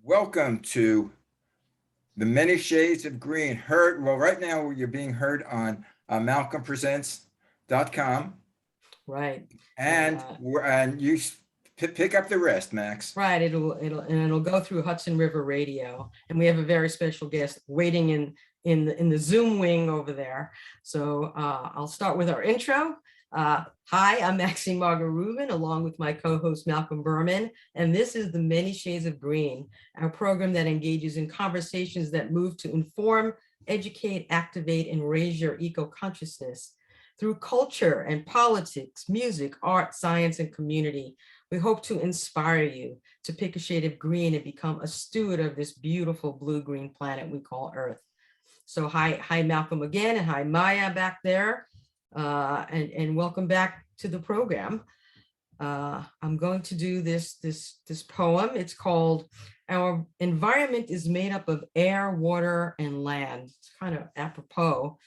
Welcome to the Many Shades of Green. Heard, well, right now you're being heard on malcolmpresents.com. Right. And you pick up the rest, Max. Right. It'll go through Hudson River Radio, and we have a very special guest waiting in the Zoom wing over there. So I'll start with our intro. Hi, I'm Maxine Margaret Rubin, along with my co-host Malcolm Berman, and this is the Many Shades of Green, our program that engages in conversations that move to inform, educate, activate, and raise your eco-consciousness through culture and politics, music, art, science, and community. We hope to inspire you to pick a shade of green and become a steward of this beautiful blue-green planet we call Earth. So hi Malcolm again, and hi Maya back there. And welcome back to the program. I'm going to do this poem. It's called "Our Environment is Made Up of Air, Water, and Land." It's kind of apropos.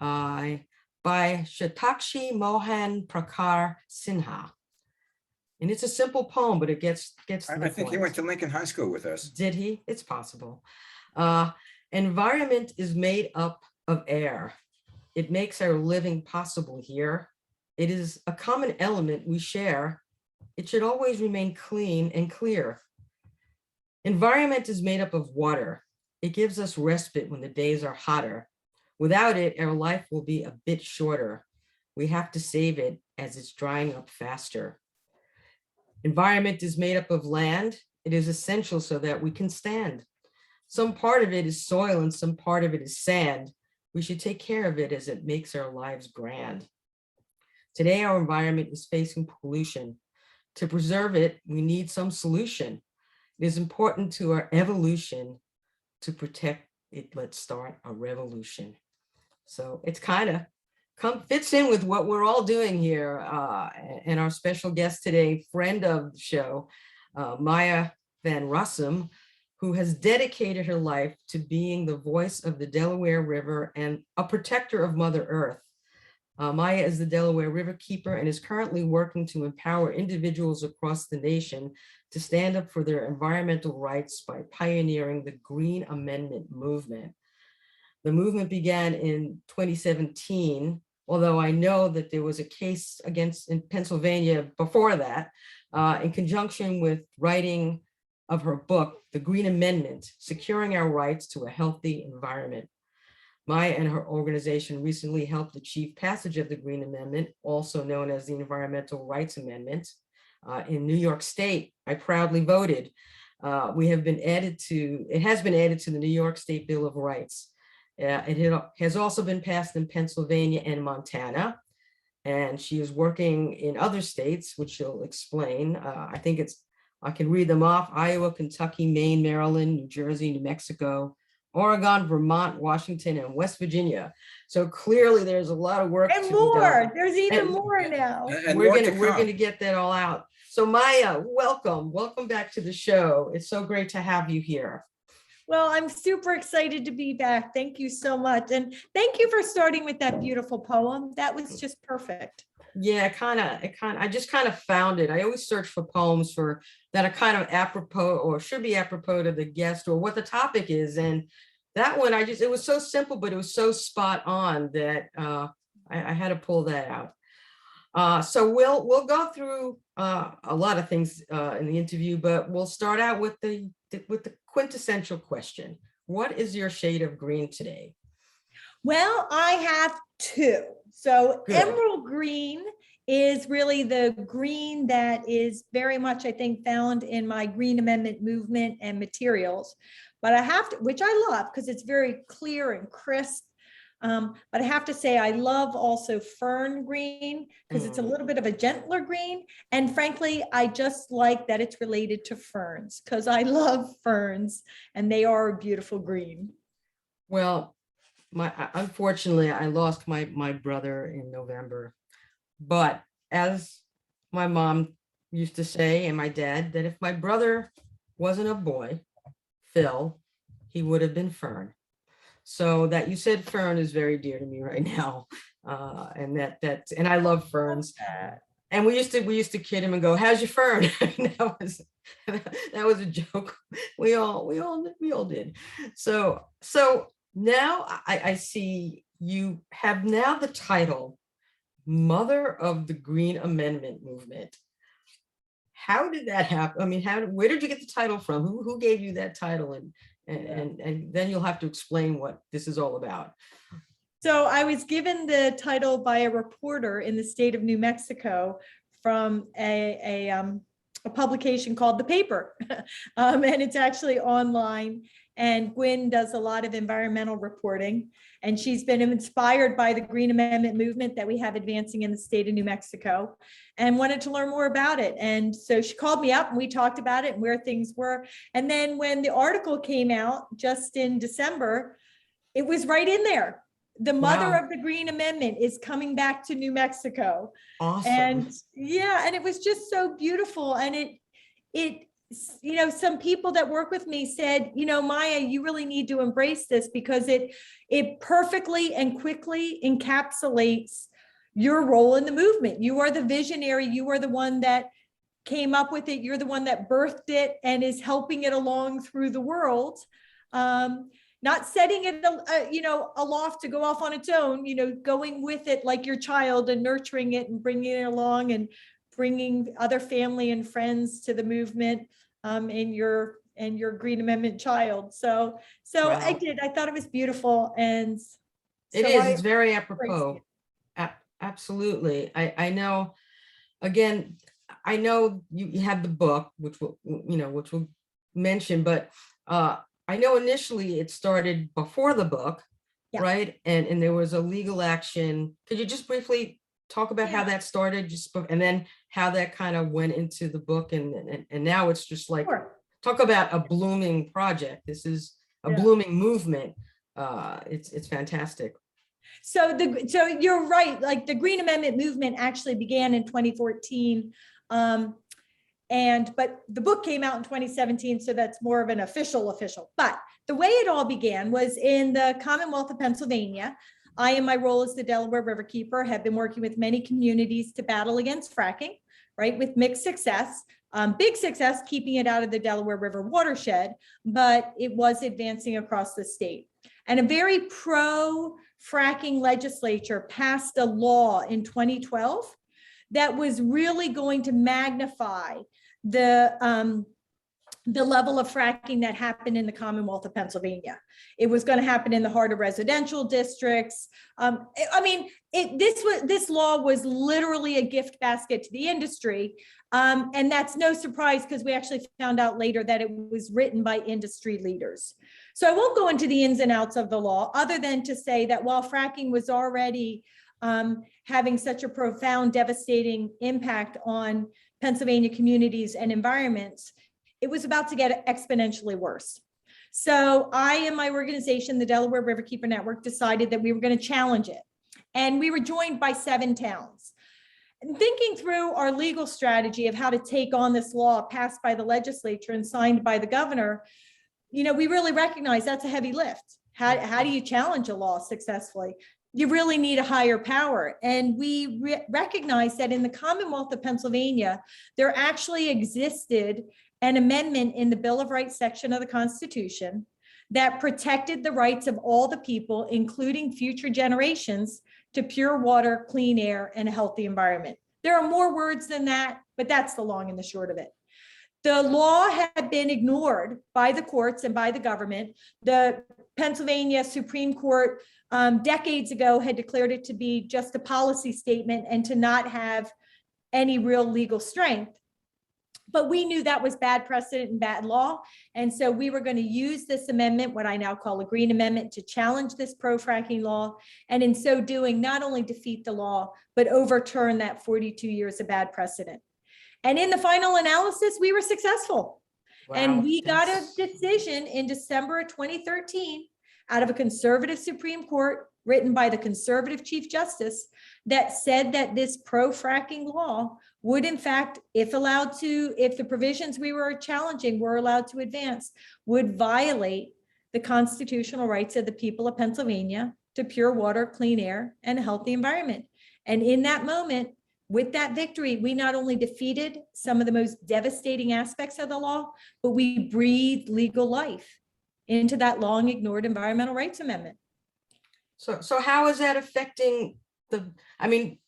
By Shatakshi Mohan Prakar Sinha. And it's a simple poem, but it gets I think he went to Lincoln High School with us. Did he? It's possible. Environment is made up of air. It makes our living possible here. It is a common element we share. It should always remain clean and clear. Environment is made up of water. It gives us respite when the days are hotter. Without it, our life will be a bit shorter. We have to save it as it's drying up faster. Environment is made up of land. It is essential so that we can stand. Some part of it is soil and some part of it is sand. We should take care of it as it makes our lives grand. Today, our environment is facing pollution. To preserve it, we need some solution. It is important to our evolution. To protect it, let's start a revolution. So it's kind of fits in with what we're all doing here. And our special guest today, friend of the show, Maya van Rossum, who has dedicated her life to being the voice of the Delaware River and a protector of Mother Earth. Maya is the Delaware River keeper and is currently working to empower individuals across the nation to stand up for their environmental rights by pioneering the Green Amendment movement. The movement began in 2017, although I know that there was a case in Pennsylvania before that, in conjunction with writing of her book, The Green Amendment, Securing Our Rights to a Healthy Environment. Maya and her organization recently helped achieve passage of the Green Amendment, also known as the Environmental Rights Amendment, in New York State. I proudly voted. It has been added to the New York State Bill of Rights. It has also been passed in Pennsylvania and Montana, and she is working in other states, which she'll explain. I can read them off: Iowa, Kentucky, Maine, Maryland, New Jersey, New Mexico, Oregon, Vermont, Washington, and West Virginia. So clearly there's a lot of work. And more, there's even more now. And we're gonna get that all out. So Maya, welcome back to the show. It's so great to have you here. Well, I'm super excited to be back. Thank you so much. And thank you for starting with that beautiful poem. That was just perfect. Yeah, I just kind of found it. I always search for poems that are kind of apropos or should be apropos to the guest or what the topic is. And that one, it was so simple, but it was so spot on that I had to pull that out. So we'll go through a lot of things in the interview, but we'll start out with the quintessential question. What is your shade of green today? Well, I have two. So good. Emerald green is really the green that is very much, I think, found in my Green Amendment movement and materials. But I have to, which I love because it's very clear and crisp. But I have to say, I love also fern green because it's a little bit of a gentler green. And frankly, I just like that it's related to ferns because I love ferns and they are a beautiful green. Well, unfortunately, I lost my brother in November. But as my mom used to say, and my dad, that if my brother wasn't a boy, Phil, he would have been Fern. So that you said fern is very dear to me right now. And I love ferns. And we used to kid him and go, "How's your fern?" That was a joke. We all did. So now I see you have now the title Mother of the Green Amendment Movement. How did that happen? I mean, where did you get the title from? Who gave you that title? And then you'll have to explain what this is all about. So I was given the title by a reporter in the state of New Mexico from a publication called The Paper. And it's actually online. And Gwen does a lot of environmental reporting. And she's been inspired by the Green Amendment movement that we have advancing in the state of New Mexico and wanted to learn more about it. And so she called me up and we talked about it and where things were. And then when the article came out just in December, it was right in there. The mother Wow. of the Green Amendment is coming back to New Mexico. Awesome. And yeah, and it was just so beautiful. And it, you know, some people that work with me said, you know, Maya, you really need to embrace this because it perfectly and quickly encapsulates your role in the movement. You are the visionary. You are the one that came up with it. You're the one that birthed it and is helping it along through the world. Not setting it, you know, aloft to go off on its own, you know, going with it like your child and nurturing it and bringing it along and bringing other family and friends to the movement and your Green Amendment child. So Wow. I thought it was beautiful. And it so is, it's very apropos. it. Absolutely. I know, again, I know you had the book, which we'll mention, but I know initially it started before the book, Yeah. right? And there was a legal action. Could you just briefly talk about how that started, and then how that kind of went into the book, and now it's just like, Sure. talk about a blooming project. This is a blooming movement. It's fantastic. So you're right. Like the Green Amendment movement actually began in 2014. But the book came out in 2017, so that's more of an official. But the way it all began was in the Commonwealth of Pennsylvania. I, in my role as the Delaware Riverkeeper, have been working with many communities to battle against fracking, right, with mixed success. Big success keeping it out of the Delaware River watershed, but it was advancing across the state. And a very pro-fracking legislature passed a law in 2012 that was really going to magnify the level of fracking that happened in the Commonwealth of Pennsylvania. It was going to happen in the heart of residential districts. I mean, this law was literally a gift basket to the industry. And that's no surprise because we actually found out later that it was written by industry leaders. So I won't go into the ins and outs of the law other than to say that while fracking was already having such a profound, devastating impact on Pennsylvania communities and environments, it was about to get exponentially worse. So I and my organization, the Delaware Riverkeeper Network, decided that we were going to challenge it. And we were joined by 7 towns. And thinking through our legal strategy of how to take on this law passed by the legislature and signed by the governor, you know, we really recognize that's a heavy lift. How do you challenge a law successfully? You really need a higher power. And we recognize that in the Commonwealth of Pennsylvania, there actually existed an amendment in the Bill of Rights section of the Constitution that protected the rights of all the people, including future generations, to pure water, clean air, and a healthy environment. There are more words than that, but that's the long and the short of it. The law had been ignored by the courts and by the government. The Pennsylvania Supreme Court decades ago had declared it to be just a policy statement and to not have any real legal strength. But we knew that was bad precedent and bad law. And so we were going to use this amendment, what I now call a Green Amendment, to challenge this pro-fracking law. And in so doing, not only defeat the law, but overturn that 42 years of bad precedent. And in the final analysis, we were successful. Wow, and we got a decision in December of 2013 out of a conservative Supreme Court written by the conservative Chief Justice that said that this pro-fracking law would, in fact, if the provisions we were challenging were allowed to advance, would violate the constitutional rights of the people of Pennsylvania to pure water, clean air, and a healthy environment. And in that moment, with that victory, we not only defeated some of the most devastating aspects of the law, but we breathed legal life into that long ignored environmental rights amendment. So how is that affecting I mean,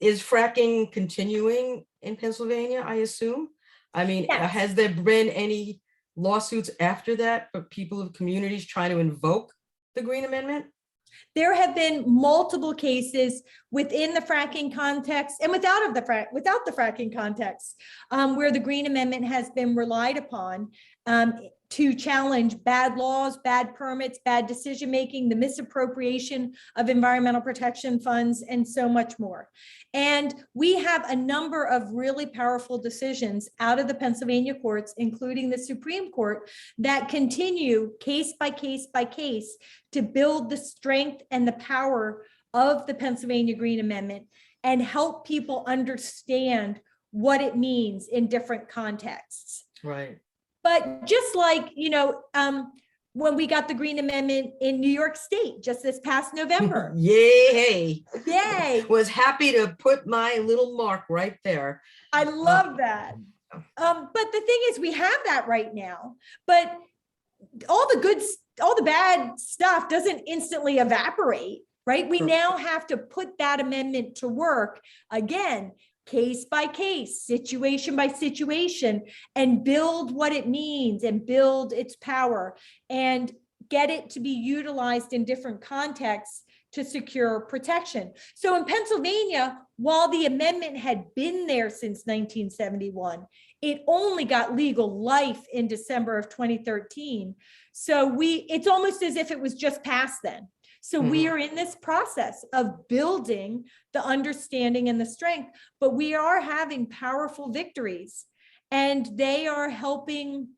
is fracking continuing in Pennsylvania, I assume? I mean, Yes. has there been any lawsuits after that for people of communities trying to invoke the Green Amendment? There have been multiple cases within the fracking context and without the fracking context, where the Green Amendment has been relied upon to challenge bad laws, bad permits, bad decision-making, the misappropriation of environmental protection funds, and so much more. And we have a number of really powerful decisions out of the Pennsylvania courts, including the Supreme Court, that continue case by case by case to build the strength and the power of the Pennsylvania Green Amendment and help people understand what it means in different contexts. Right. But just like, when we got the Green Amendment in New York State just this past November. Yay. Yay. Was happy to put my little mark right there. I love that. But the thing is, we have that right now, but all the bad stuff doesn't instantly evaporate, right? We now have to put that amendment to work again, case by case, situation by situation, and build what it means and build its power and get it to be utilized in different contexts to secure protection. So in Pennsylvania, while the amendment had been there since 1971, it only got legal life in December of 2013. So it's almost as if it was just passed then. So we are in this process of building the understanding and the strength, but we are having powerful victories, and they are helping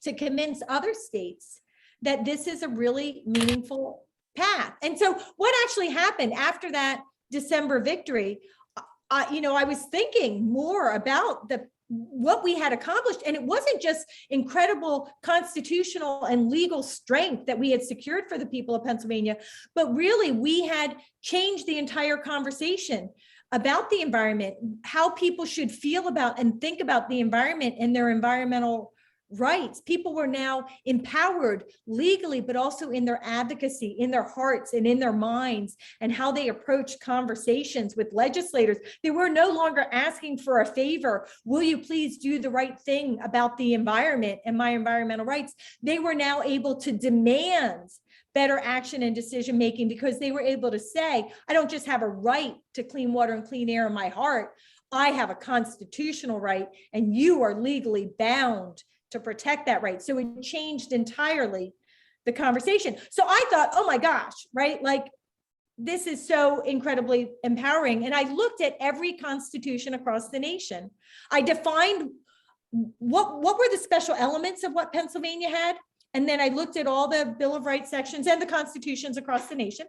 to convince other states that this is a really meaningful path. And so what actually happened after that December victory, I was thinking more about what we had accomplished. And it wasn't just incredible constitutional and legal strength that we had secured for the people of Pennsylvania, but really we had changed the entire conversation about the environment, how people should feel about and think about the environment and their environmental rights. People were now empowered legally, but also in their advocacy, in their hearts and in their minds, and how they approach conversations with legislators. They were no longer asking for a favor. Will you please do the right thing about the environment and my environmental rights? They were now able to demand better action and decision-making, because they were able to say, I don't just have a right to clean water and clean air in my heart. I have a constitutional right, and you are legally bound to protect that right. So it changed entirely the conversation. So I thought, oh my gosh, right? Like, this is so incredibly empowering. And I looked at every constitution across the nation. I defined what were the special elements of what Pennsylvania had. And then I looked at all the Bill of Rights sections and the constitutions across the nation.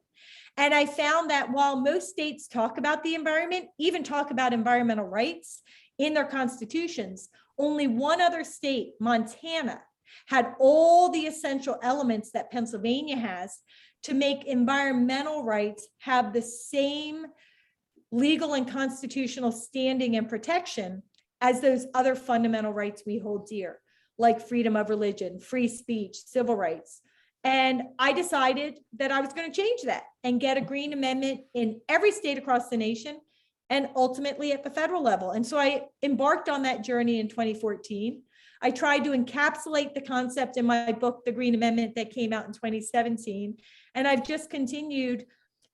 And I found that while most states talk about the environment, even talk about environmental rights in their constitutions, only one other state, Montana, had all the essential elements that Pennsylvania has to make environmental rights have the same legal and constitutional standing and protection as those other fundamental rights we hold dear, like freedom of religion, free speech, civil rights. And I decided that I was going to change that and get a Green Amendment in every state across the nation, and ultimately at the federal level. And so I embarked on that journey in 2014. I tried to encapsulate the concept in my book, The Green Amendment, that came out in 2017. And I've just continued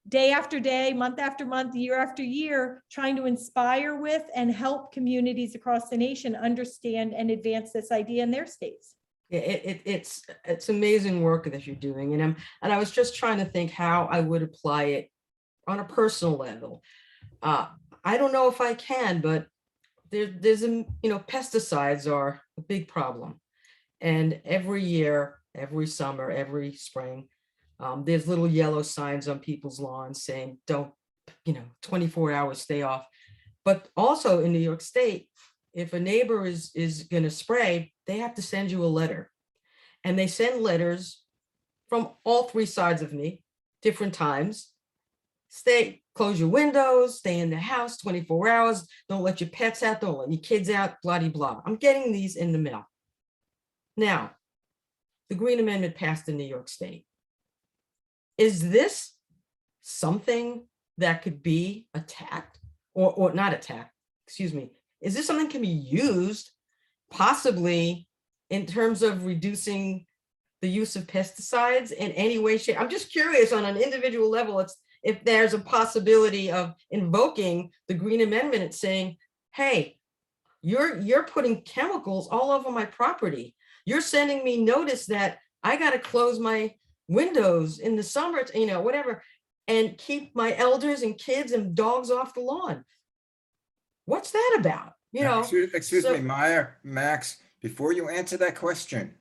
day after day, month after month, year after year, trying to inspire with and help communities across the nation understand and advance this idea in their states. It's amazing work that you're doing. And I was just trying to think how I would apply it on a personal level. I don't know if I can, but pesticides are a big problem. And every year, every summer, every spring, there's little yellow signs on people's lawns saying, don't, 24 hours, stay off. But also in New York State, if a neighbor is going to spray, they have to send you a letter. And they send letters from all three sides of me, different times. close your windows, stay in the house 24 hours, don't let your pets out, don't let your kids out, blah, blah, blah. I'm getting these in the mail. Now, the Green Amendment passed in New York State. Is this something that could be attacked or not attacked, excuse me. Is this something that can be used possibly in terms of reducing the use of pesticides in any way, shape? I'm just curious on an individual level, if there's a possibility of invoking the Green Amendment and saying, hey, you're putting chemicals all over my property. You're sending me notice that I got to close my windows in the summer, whatever, and keep my elders and kids and dogs off the lawn. What's that about? Excuse me, Maya, Max, before you answer that question,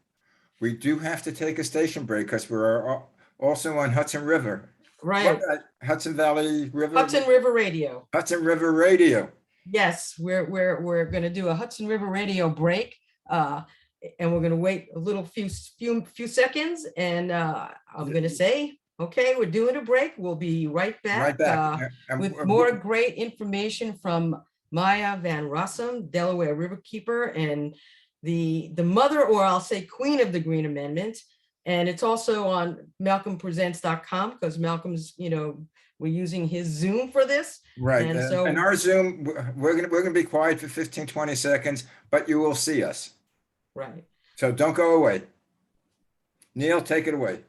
we do have to take a station break because we're also on Hudson River. Right. Hudson Valley River. Hudson River Radio. Hudson River Radio. Yes, we're going to do a Hudson River Radio break, and we're going to wait a little few seconds, and I'm going to say, okay, we're doing a break. We'll be right back, with more great information from Maya van Rossum, Delaware Riverkeeper, and the mother, or I'll say queen of the Green Amendment. And it's also on malcolmpresents.com because Malcolm's, we're using his Zoom for this. Right. And so, and our Zoom, we're gonna be quiet for 15, 20 seconds, but you will see us. right. So don't go away. Neil, take it away.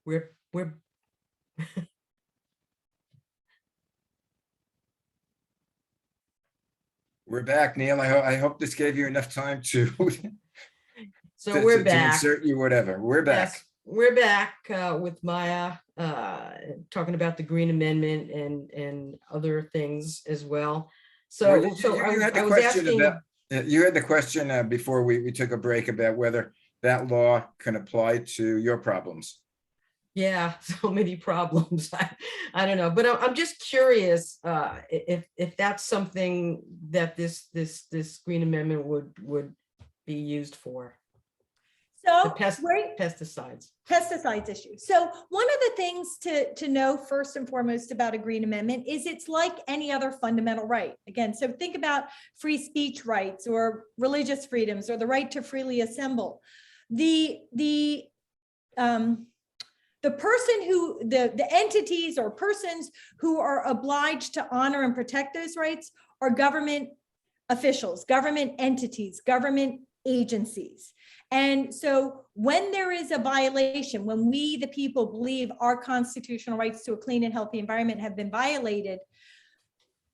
We're We're back, Neil. I hope this gave you enough time to so we're back. to insert you whatever. We're back. Yes, we're back with Maya talking about the Green Amendment and other things as well. So, Well, you had the question before we took a break about whether that law can apply to your problems. Yeah, so many problems. I don't know, but I'm just curious if that's something that this Green Amendment would be used for. So pesticides issue. So one of the things to know first and foremost about a Green Amendment is it's like any other fundamental right. Again, so think about free speech rights or religious freedoms or the right to freely assemble. The entities or persons who are obliged to honor and protect those rights are government officials, government entities, government agencies. And so when there is a violation, when we, the people, believe our constitutional rights to a clean and healthy environment have been violated,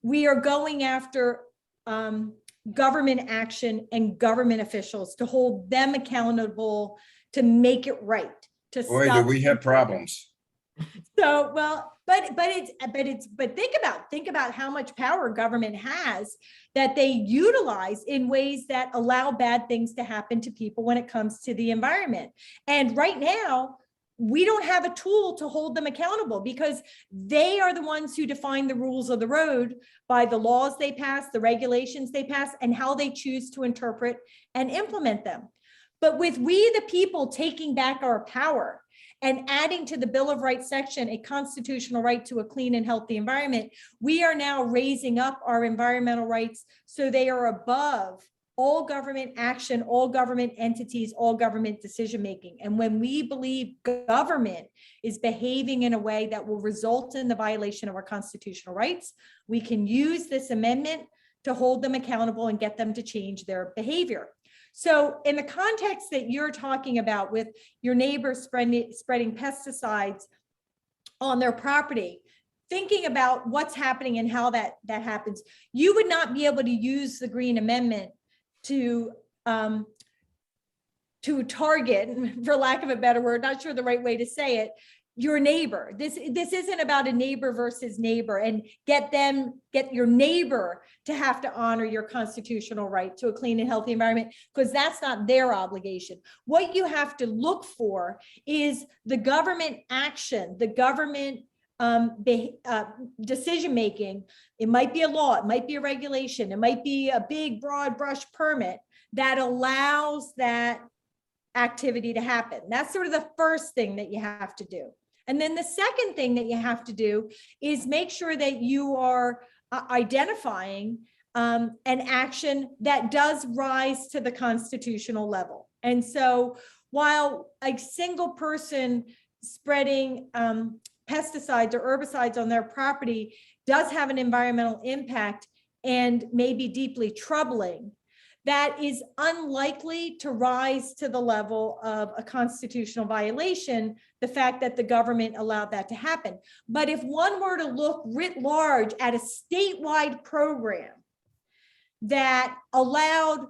we are going after government action and government officials to hold them accountable to make it right. Boy, do we have problems. So, well, but think about how much power government has that they utilize in ways that allow bad things to happen to people when it comes to the environment. And right now, we don't have a tool to hold them accountable because they are the ones who define the rules of the road by the laws they pass, the regulations they pass, and how they choose to interpret and implement them. But with we, the people, taking back our power and adding to the Bill of Rights section a constitutional right to a clean and healthy environment, we are now raising up our environmental rights so they are above all government action, all government entities, all government decision-making. And when we believe government is behaving in a way that will result in the violation of our constitutional rights, we can use this amendment to hold them accountable and get them to change their behavior. So in the context that you're talking about with your neighbors spreading pesticides on their property, thinking about what's happening and how that happens, you would not be able to use the Green Amendment to target, for lack of a better word, not sure the right way to say it, your neighbor. This isn't about a neighbor versus neighbor and get your neighbor to have to honor your constitutional right to a clean and healthy environment, because that's not their obligation. What you have to look for is the government action, the government decision-making. It might be a law, it might be a regulation, it might be a big broad brush permit that allows that activity to happen. That's sort of the first thing that you have to do. And then the second thing that you have to do is make sure that you are identifying an action that does rise to the constitutional level. And so while a single person spreading pesticides or herbicides on their property does have an environmental impact and may be deeply troubling, that is unlikely to rise to the level of a constitutional violation, the fact that the government allowed that to happen. But if one were to look writ large at a statewide program that allowed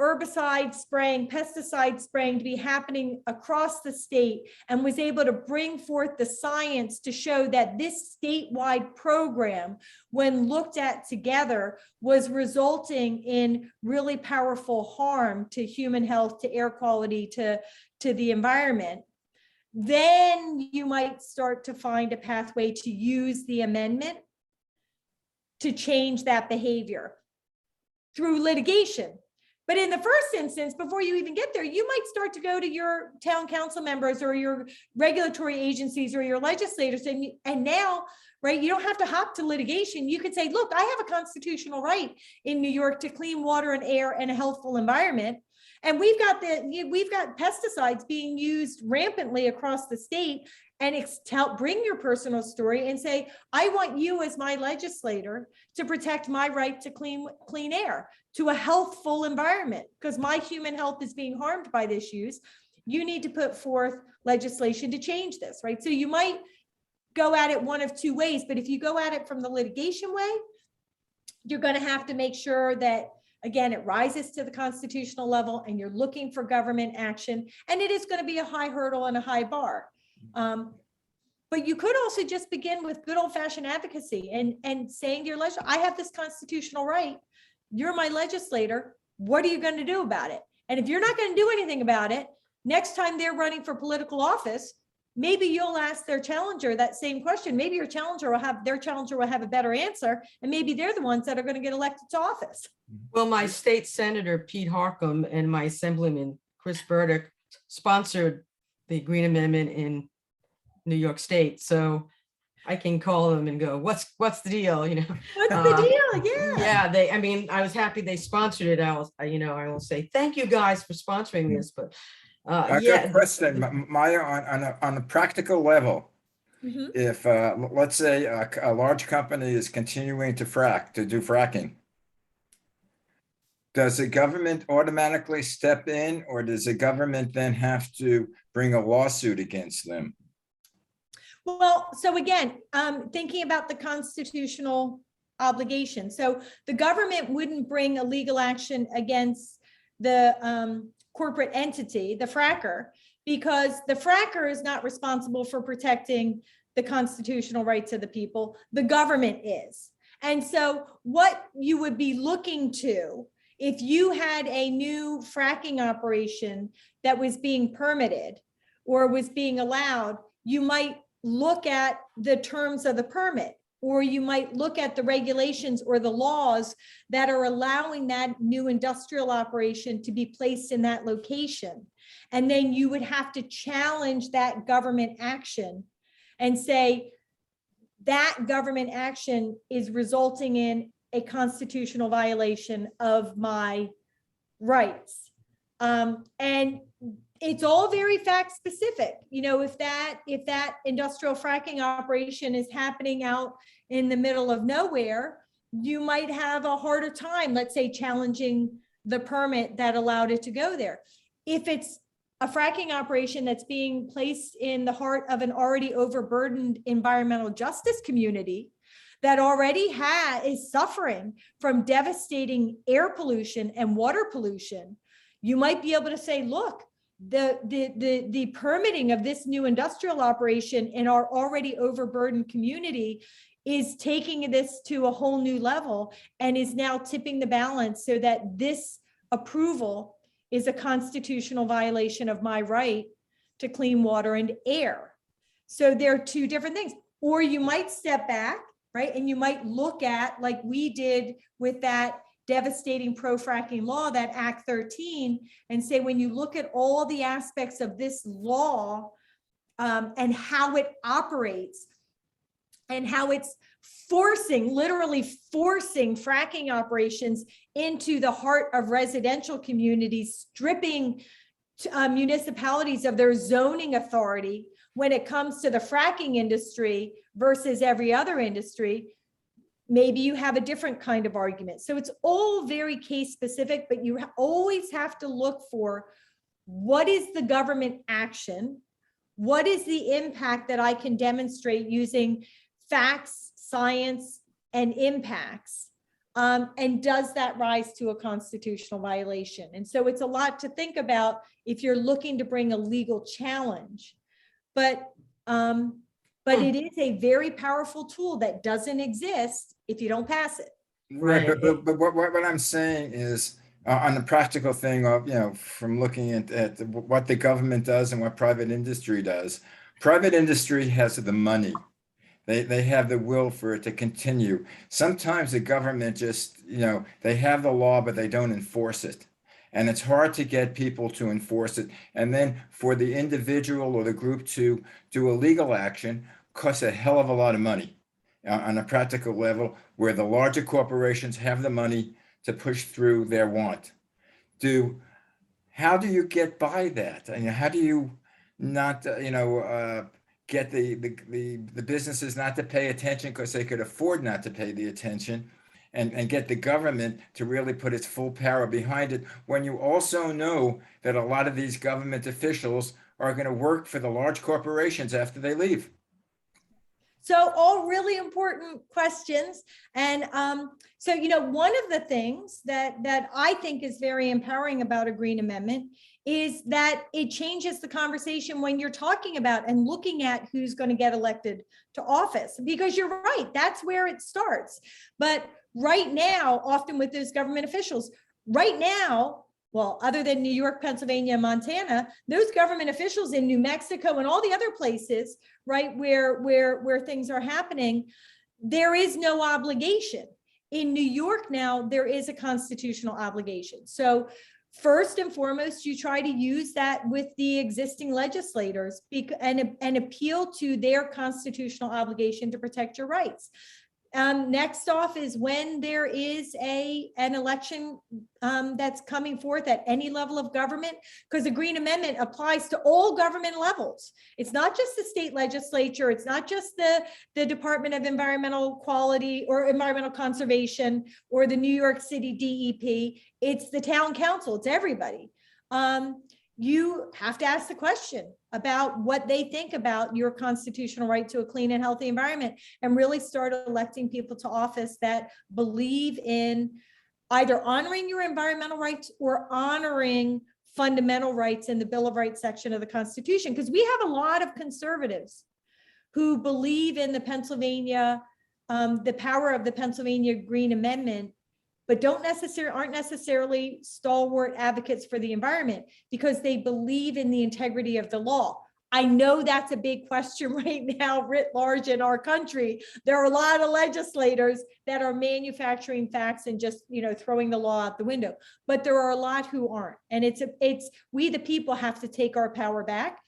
herbicide spraying, pesticide spraying to be happening across the state and was able to bring forth the science to show that this statewide program, when looked at together, was resulting in really powerful harm to human health, to air quality, to the environment, then you might start to find a pathway to use the amendment to change that behavior through litigation. But in the first instance, before you even get there, you might start to go to your town council members or your regulatory agencies or your legislators. And now, right, you don't have to hop to litigation. You could say, look, I have a constitutional right in New York to clean water and air and a healthful environment. And we've got pesticides being used rampantly across the state. And bring your personal story and say, I want you as my legislator to protect my right to clean air, to a healthful environment, because my human health is being harmed by this use. You need to put forth legislation to change this, right? So you might go at it one of two ways, but if you go at it from the litigation way, you're going to have to make sure that, again, it rises to the constitutional level and you're looking for government action. And it is going to be a high hurdle and a high bar. But you could also just begin with good old-fashioned advocacy and saying to your legislator, I have this constitutional right. You're my legislator. What are you going to do about it? And if you're not going to do anything about it, next time they're running for political office, maybe you'll ask their challenger that same question. Maybe their challenger will have a better answer, and maybe they're the ones that are going to get elected to office. Well, my state senator, Pete Harcum, and my assemblyman, Chris Burdick, sponsored the Green Amendment in New York State. So I can call them and go, what's the deal? You know, What's the deal? Yeah. Yeah. I was happy they sponsored it. I will say, thank you guys for sponsoring this, but Good question, Maya, on a practical level. Mhm. If let's say a large company is continuing to do fracking, does the government automatically step in, or does the government then have to bring a lawsuit against them? Well, so again, thinking about the constitutional obligation. So the government wouldn't bring a legal action against the corporate entity, the fracker, because the fracker is not responsible for protecting the constitutional rights of the people. The government is. And so what you would be looking to, if you had a new fracking operation that was being permitted or was being allowed, you might look at the terms of the permit, or you might look at the regulations or the laws that are allowing that new industrial operation to be placed in that location. And then you would have to challenge that government action and say that government action is resulting in a constitutional violation of my rights. And it's all very fact specific. You know, if that industrial fracking operation is happening out in the middle of nowhere, you might have a harder time, let's say, challenging the permit that allowed it to go there. If it's a fracking operation that's being placed in the heart of an already overburdened environmental justice community that already is suffering from devastating air pollution and water pollution, you might be able to say, look, the permitting of this new industrial operation in our already overburdened community is taking this to a whole new level and is now tipping the balance so that this approval is a constitutional violation of my right to clean water and air. So there are two different things. Or you might step back, right? And you might look at, like we did with that devastating pro-fracking law, that Act 13, and say, when you look at all the aspects of this law and how it operates and how it's literally forcing fracking operations into the heart of residential communities, stripping municipalities of their zoning authority when it comes to the fracking industry versus every other industry, maybe you have a different kind of argument. So it's all very case specific, but you always have to look for, what is the government action? What is the impact that I can demonstrate using facts, science, and impacts? And does that rise to a constitutional violation? And so it's a lot to think about if you're looking to bring a legal challenge. But it is a very powerful tool that doesn't exist if you don't pass it. Right, but what I'm saying is, on the practical thing of, from looking at what the government does and what private industry does, private industry has the money. They have the will for it to continue. Sometimes the government just, they have the law, but they don't enforce it. And it's hard to get people to enforce it. And then for the individual or the group to do a legal action costs a hell of a lot of money on a practical level, where the larger corporations have the money to push through their want. How do you get by that? I mean, how do you not, get the businesses not to pay attention because they could afford not to pay the attention, and get the government to really put its full power behind it, when you also know that a lot of these government officials are going to work for the large corporations after they leave? So all really important questions. And so, one of the things that I think is very empowering about a Green Amendment is that it changes the conversation when you're talking about and looking at who's going to get elected to office, because you're right, that's where it starts. But right now, often with those government officials, right now, well, other than New York, Pennsylvania, Montana, those government officials in New Mexico and all the other places, right, where things are happening, there is no obligation. In New York now, there is a constitutional obligation. So first and foremost, you try to use that with the existing legislators and appeal to their constitutional obligation to protect your rights. Next off is when there is an election that's coming forth at any level of government, because the Green Amendment applies to all government levels. It's not just the state legislature. It's not just the Department of Environmental Quality or Environmental Conservation or the New York City DEP. It's the town council. It's everybody. You have to ask the question about what they think about your constitutional right to a clean and healthy environment, and really start electing people to office that believe in either honoring your environmental rights or honoring fundamental rights in the Bill of Rights section of the Constitution. Because we have a lot of conservatives who believe in the power of the Pennsylvania Green Amendment, but aren't necessarily stalwart advocates for the environment because they believe in the integrity of the law. I know that's a big question right now, writ large in our country. There are a lot of legislators that are manufacturing facts and just, throwing the law out the window, but there are a lot who aren't. And we, the people, have to take our power back.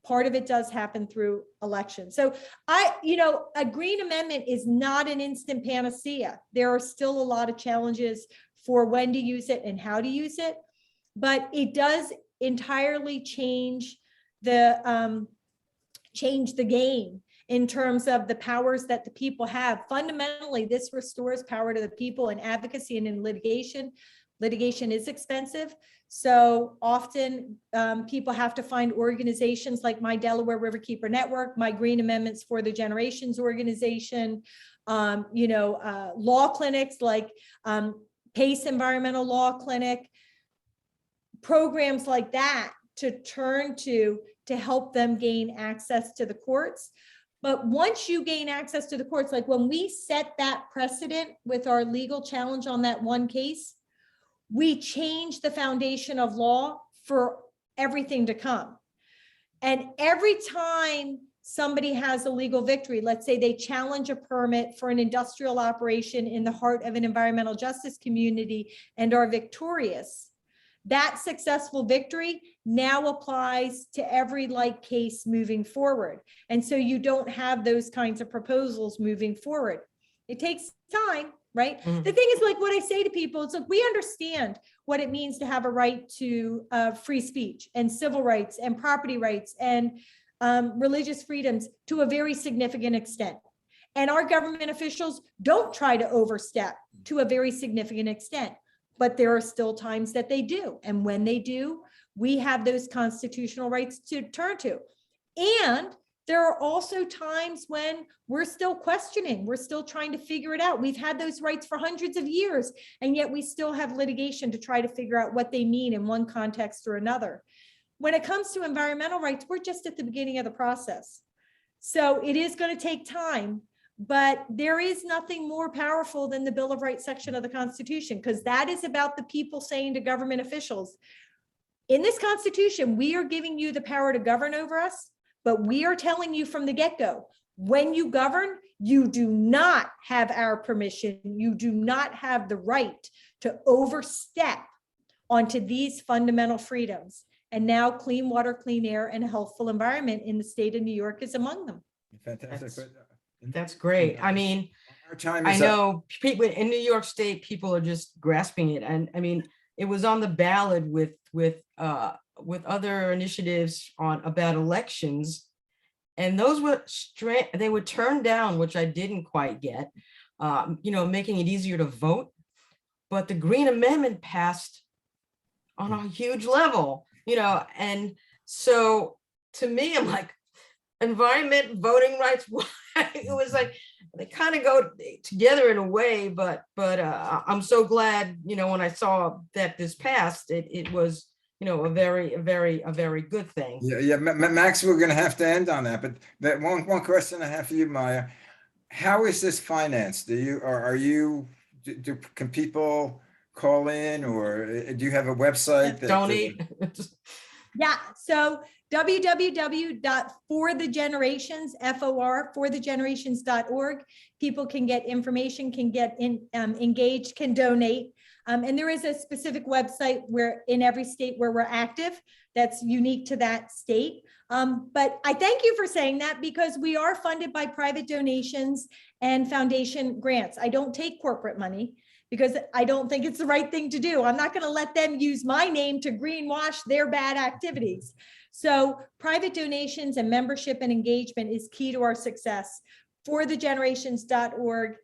Part of it does happen through elections. So a Green Amendment is not an instant panacea. There are still a lot of challenges for when to use it and how to use it, but it does entirely change the game in terms of the powers that the people have. Fundamentally, this restores power to the people in advocacy and in litigation. Litigation is expensive. So often people have to find organizations like my Delaware Riverkeeper Network, my Green Amendments for the Generations organization, law clinics like PACE Environmental Law Clinic, programs like that to turn to help them gain access to the courts. But once you gain access to the courts, like when we set that precedent with our legal challenge on that one case, we change the foundation of law for everything to come. And every time somebody has a legal victory, let's say they challenge a permit for an industrial operation in the heart of an environmental justice community and are victorious, that successful victory now applies to every like case moving forward. And so you don't have those kinds of proposals moving forward. It takes time, right? Mhm. The thing is, like what I say to people, it's like, we understand what it means to have a right to free speech and civil rights and property rights and religious freedoms to a very significant extent. And our government officials don't try to overstep to a very significant extent, but there are still times that they do. And when they do, we have those constitutional rights to turn to. And there are also times when we're still questioning, we're still trying to figure it out. We've had those rights for hundreds of years, and yet we still have litigation to try to figure out what they mean in one context or another. When it comes to environmental rights, we're just at the beginning of the process. So it is going to take time, but there is nothing more powerful than the Bill of Rights section of the Constitution, because that is about the people saying to government officials, in this Constitution, we are giving you the power to govern over us, but we are telling you from the get-go, when you govern, you do not have our permission. You do not have the right to overstep onto these fundamental freedoms. And now clean water, clean air, and a healthful environment in the state of New York is among them. Fantastic. That's great. I mean, Our time I is up. know people in New York State, people are just grasping it. And I mean, it was on the ballot with other initiatives on about elections. And those were they were turned down, which I didn't quite get, making it easier to vote. But the Green Amendment passed on a huge level, and so to me, I'm like, environment, voting rights, it was like, they kind of go together in a way, but I'm so glad, when I saw that this passed, it was, a very good thing. Yeah, Max, we're going to have to end on that. But that one question I have for you, Maya, how is this financed? Can people call in, or do you have a website? Donate. Yeah, so www.forthegenerations.org. People can get information, can get engaged, can donate. And there is a specific website where in every state where we're active that's unique to that state. But I thank you for saying that, because we are funded by private donations and foundation grants. I don't take corporate money, because I don't think it's the right thing to do. I'm not going to let them use my name to greenwash their bad activities. So private donations and membership and engagement is key to our success. Forthegenerations.org.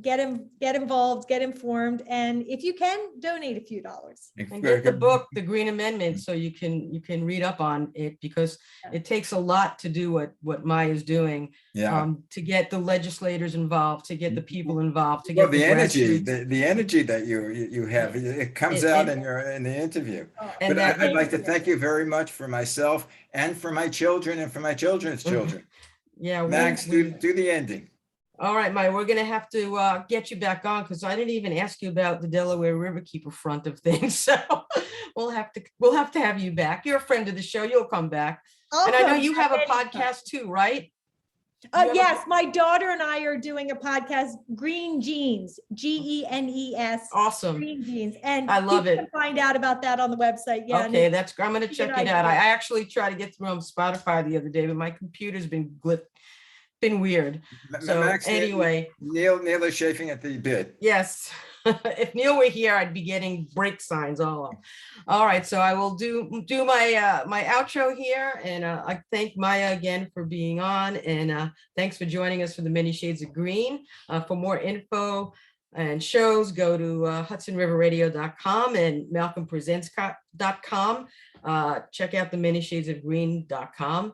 Get involved, get informed, and if you can, donate a few dollars. And get the book, The Green Amendment, so you can read up on it, because it takes a lot to do what Maya is doing. Yeah. To get the legislators involved, to get the people involved, to Well, get the energy, grassroots. the energy that you have, it comes out in the interview. And But that- I'd like to thank you very much for myself and for my children and for my children's children. Yeah, Max, do the ending. All right, Maya, we're gonna have to get you back on, because I didn't even ask you about the Delaware Riverkeeper front of things. So we'll have to have you back. You're a friend of the show. You'll come back. And I know you have a podcast too, right? Yes, my daughter and I are doing a podcast, Green Genes, GENES. Awesome. Green Genes. And I love you it. can find out about that on the website. Yeah. Okay, I'm gonna check it out. idea. I actually tried to get through on Spotify the other day, but my computer's been weird. So Max, anyway, Neil is chafing at the bit. yes. If Neil were here, I'd be getting break signs all up. All right, so I will do my outro here, and I thank Maya again for being on, and thanks for joining us for the Many Shades of Green. For more info and shows, go to hudsonriverradio.com and malcolmpresents.com. Check out the manyshadesofgreen.com.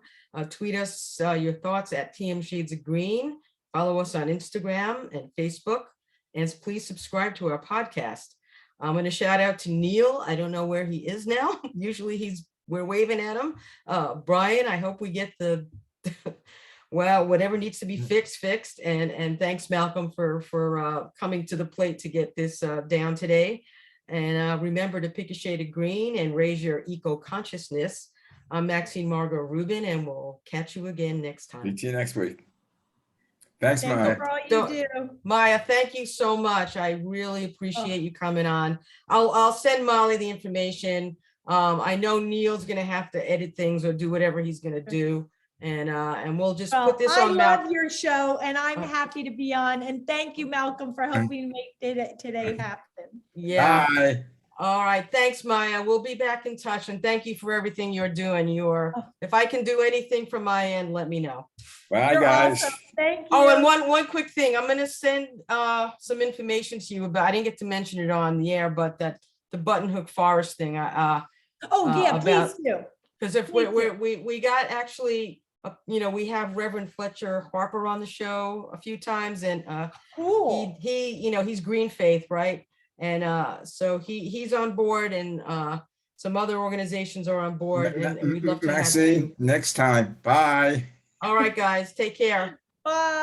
Tweet us your thoughts at TM Shades of Green. Follow us on Instagram and Facebook. And please subscribe to our podcast. I'm going to shout out to Neil. I don't know where he is now. Usually we're waving at him. Brian, I hope we get well, whatever needs to be fixed. And thanks, Malcolm, for coming to the plate to get this down today. And remember to pick a shade of green and raise your eco-consciousness. I'm Maxine Margot Rubin, and we'll catch you again next time. Meet you next week. Thanks, Thank you Maya. for all you Don't- do. Maya, thank you so much. I really appreciate you coming on. I'll send Molly the information. I know Neil's gonna have to edit things or do whatever he's gonna do. And we'll just Well, put this I on love your show and I'm Uh, happy to be on. And thank you, Malcolm, for helping make today happen. Yeah. Bye. All right. Thanks, Maya. We'll be back in touch, and thank you for everything you're doing. If I can do anything from my end, let me know. Bye, You're guys. awesome. Thank you. Oh, and one quick thing. I'm gonna send some information to you about, I didn't get to mention it on the air, but that the Button Hook Forest thing. Oh, yeah, about- please do. Because if Please do. we got actually, we have Reverend Fletcher Harper on the show a few times, and Cool. he's Green Faith, right? And so he's on board, and some other organizations are on board, and we'd love to have you. Maxine, next time. Bye. All right, guys, take care. Bye.